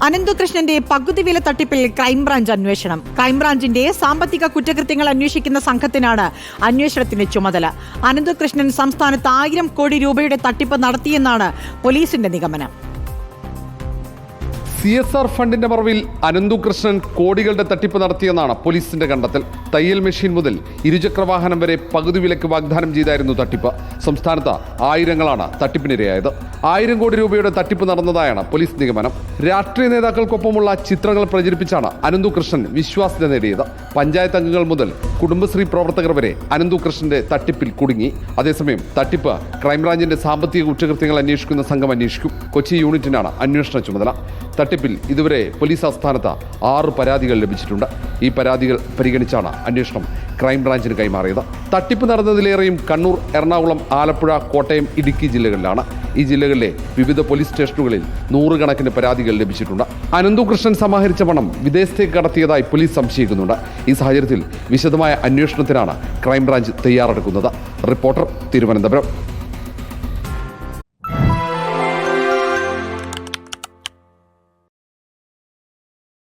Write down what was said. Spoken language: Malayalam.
അനന്തകൃഷ്ണന്റെ പകുതി വില തട്ടിപ്പിൽ ക്രൈംബ്രാഞ്ച് അന്വേഷണം. ക്രൈംബ്രാഞ്ചിന്റെ സാമ്പത്തിക കുറ്റകൃത്യങ്ങൾ അന്വേഷിക്കുന്ന സംഘത്തിനാണ് അന്വേഷണത്തിന്റെ ചുമതല. അനന്തകൃഷ്ണൻ സംസ്ഥാനത്ത് 1000 കോടി രൂപയുടെ തട്ടിപ്പ് നടത്തിയെന്നാണ് പോലീസിന്റെ നിഗമനം. CSR ഫണ്ടിന്റെ മറവിൽ അനന്തകൃഷ്ണൻ കോടികളുടെ തട്ടിപ്പ് നടത്തിയെന്നാണ് പോലീസിന്റെ കണ്ടെത്തൽ. തയ്യൽ മെഷീൻ മുതൽ ഇരുചക്രവാഹനം വരെ പകുതി വിലക്ക് വാഗ്ദാനം ചെയ്തായിരുന്നു തട്ടിപ്പ്. സംസ്ഥാനത്ത് ആയിരങ്ങളാണ് തട്ടിപ്പിനിരയായത്. 1000 കോടി രൂപയുടെ തട്ടിപ്പ് നടന്നതായാണ് പോലീസ് നിഗമനം. രാഷ്ട്രീയ നേതാക്കൾക്കൊപ്പമുള്ള ചിത്രങ്ങൾ പ്രചരിപ്പിച്ചാണ് അനന്തകൃഷ്ണൻ വിശ്വാസ്യത നേടിയത്. പഞ്ചായത്ത് അംഗങ്ങൾ മുതൽ കുടുംബശ്രീ പ്രവർത്തകർ വരെ അനന്തകൃഷ്ണന്റെ തട്ടിപ്പിൽ കുടുങ്ങി. അതേസമയം തട്ടിപ്പ് ക്രൈംബ്രാഞ്ചിന്റെ സാമ്പത്തിക കുറ്റകൃത്യങ്ങൾ അന്വേഷിക്കുന്ന സംഘം അന്വേഷിക്കും. കൊച്ചി യൂണിറ്റിനാണ് അന്വേഷണ ചുമതല. തട്ടിപ്പിൽ ഇതുവരെ പോലീസ് ആസ്ഥാനത്ത് 6 പരാതികൾ ലഭിച്ചിട്ടുണ്ട്. ഈ പരാതികൾ പരിഗണിച്ചാണ് അന്വേഷണം ക്രൈംബ്രാഞ്ചിന് കൈമാറിയത്. തട്ടിപ്പ് നടന്നതിലേറെയും കണ്ണൂർ, എറണാകുളം, ആലപ്പുഴ, കോട്ടയം, ഇടുക്കി ജില്ലകളിലാണ്. ഈ ജില്ലകളിലെ വിവിധ പോലീസ് സ്റ്റേഷനുകളിൽ 100 കണക്കിന് പരാതികൾ ലഭിച്ചിട്ടുണ്ട്. അനന്തകൃഷ്ണൻ സമാഹരിച്ച പണം വിദേശത്തേക്ക് കടത്തിയതായി പോലീസ് സംശയിക്കുന്നുണ്ട്. ഈ സാഹചര്യത്തിൽ വിശദമായ അന്വേഷണത്തിനാണ് ക്രൈംബ്രാഞ്ച് തയ്യാറെടുക്കുന്നത്. റിപ്പോർട്ടർ, തിരുവനന്തപുരം.